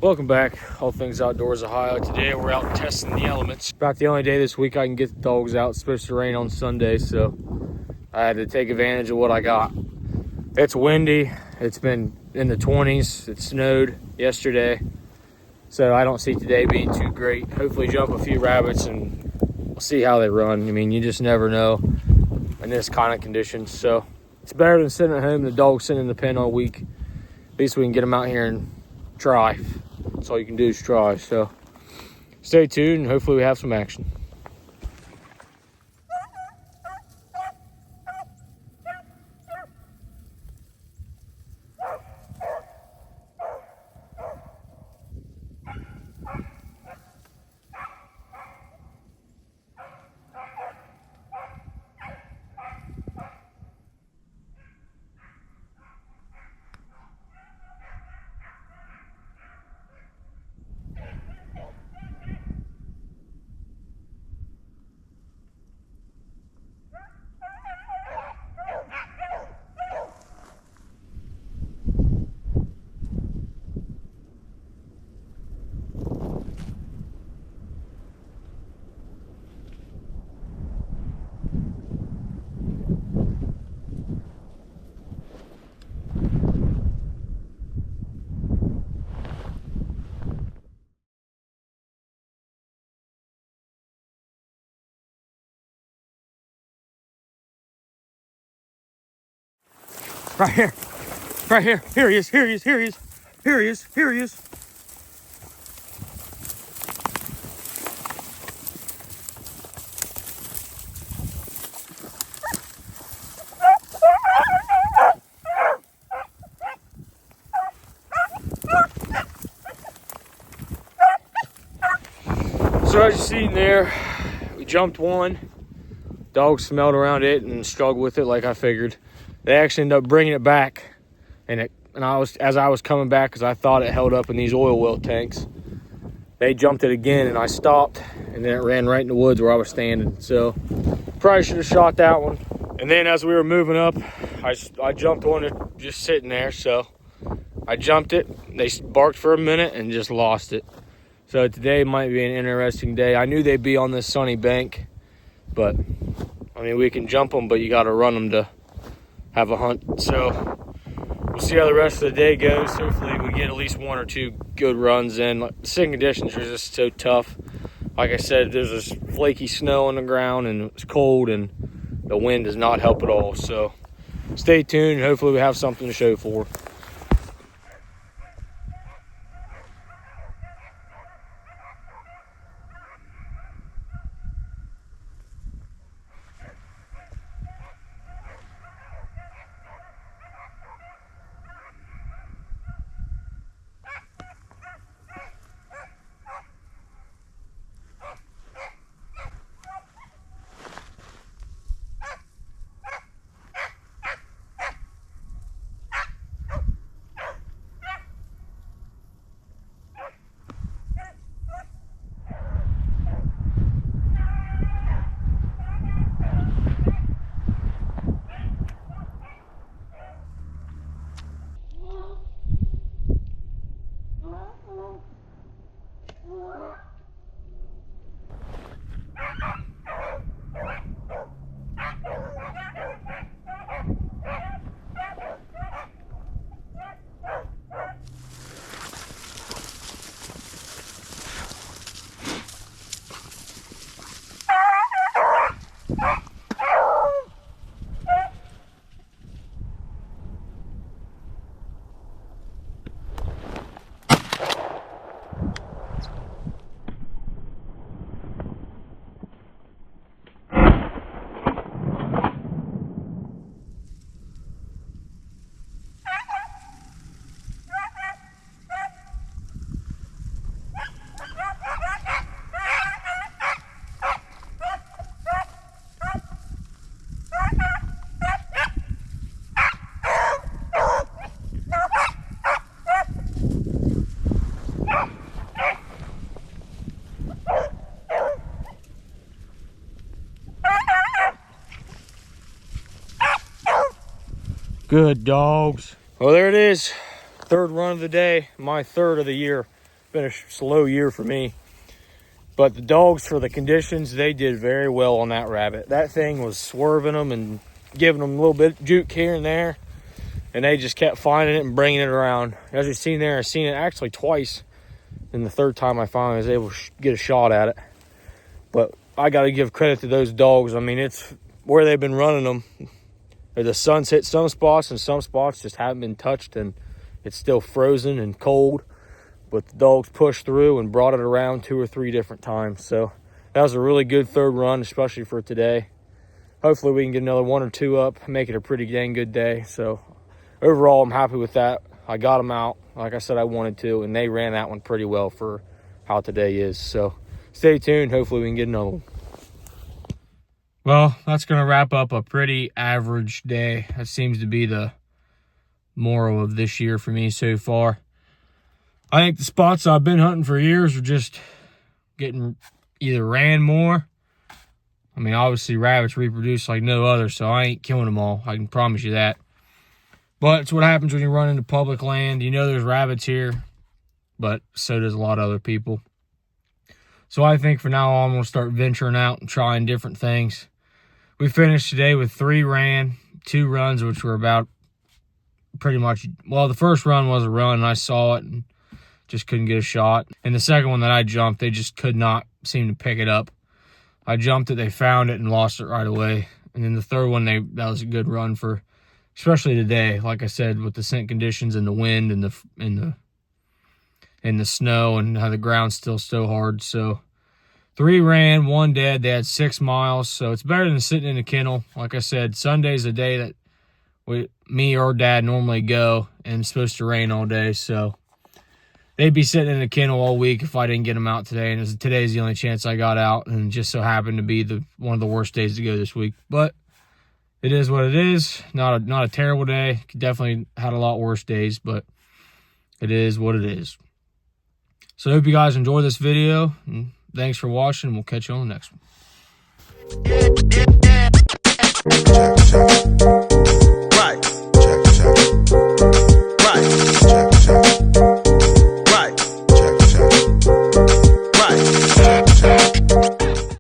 Welcome back, All Things Outdoors Ohio. Today we're out testing the elements. About the only day this week I can get the dogs out. It's supposed to rain on Sunday, so I had to take advantage of what I got. It's windy. It's been in the 20s. It snowed yesterday, so I don't see today being too great. Hopefully jump a few rabbits and we'll see how they run. I mean, you just never know in this kind of conditions. So it's better than sitting at home and the dog's sitting in the pen all week. At least we can get them out here and try. That's all you can do is try. So stay tuned and hopefully we have some action. Right here. Right here. Here he is. Here he is. Here he is. Here he is. Here he is. So as you seen there, we jumped one. Dogs smelled around it and struggled with it like I figured. They actually ended up bringing it back, and as I was coming back, because I thought it held up in these oil well tanks, they jumped it again, and I stopped, and then it ran right in the woods where I was standing. So probably should have shot that one. And then as we were moving up, I jumped one just sitting there. So I jumped it. They barked for a minute and just lost it. So today might be an interesting day. I knew they'd be on this sunny bank, but I mean, we can jump them, but you got to run them to have a hunt. So we'll see how the rest of the day goes. Hopefully we get at least one or two good runs in. The sitting conditions are just so tough. Like I said, there's this flaky snow on the ground and it's cold and the wind does not help at all. So stay tuned. Hopefully we have something to show for. Good dogs. Well, there it is. Third run of the day, my third of the year. been a slow year for me. But the dogs, for the conditions, they did very well on that rabbit. That thing was swerving them and giving them a little bit of juke here and there. And they just kept finding it and bringing it around. As you've seen there, I've seen it actually twice. And the third time I finally was able to get a shot at it. But I got to give credit to those dogs. I mean, it's where they've been running them. The sun's hit some spots, and some spots just haven't been touched, and it's still frozen and cold. But the dogs pushed through and brought it around 2 or 3 different times. So that was a really good third run, especially for today. Hopefully we can get another 1 or 2 up, make it a pretty dang good day. So overall, I'm happy with that. I got them out like I said I wanted to, and they ran that one pretty well for how today is. So stay tuned. Hopefully we can get another one. Well, that's going to wrap up a pretty average day. That seems to be the moral of this year for me so far. I think the spots I've been hunting for years are just getting either ran more. I mean, obviously rabbits reproduce like no other, so I ain't killing them all. I can promise you that. But it's what happens when you run into public land. You know there's rabbits here, but so does a lot of other people. So I think for now on, I'm going to start venturing out and trying different things. We finished today with 3 ran, 2 runs, which were about pretty much, well, the first run was a run, and I saw it and just couldn't get a shot. And the second one that I jumped, they just could not seem to pick it up. I jumped it, they found it, and lost it right away. And then the third one, that was a good run for, especially today, like I said, with the scent conditions and the wind and the snow and how the ground's still so hard. So 3 ran, 1 dead. They had 6 miles, so it's better than sitting in a kennel. Like I said, Sunday's a day that me or Dad normally go, and it's supposed to rain all day, so they'd be sitting in a kennel all week if I didn't get them out today. And today's the only chance I got out, and it just so happened to be one of the worst days to go this week. But it is what it is. Not a terrible day. Definitely had a lot worse days, but it is what it is. So I hope you guys enjoy this video, and thanks for watching. We'll catch you on the next one.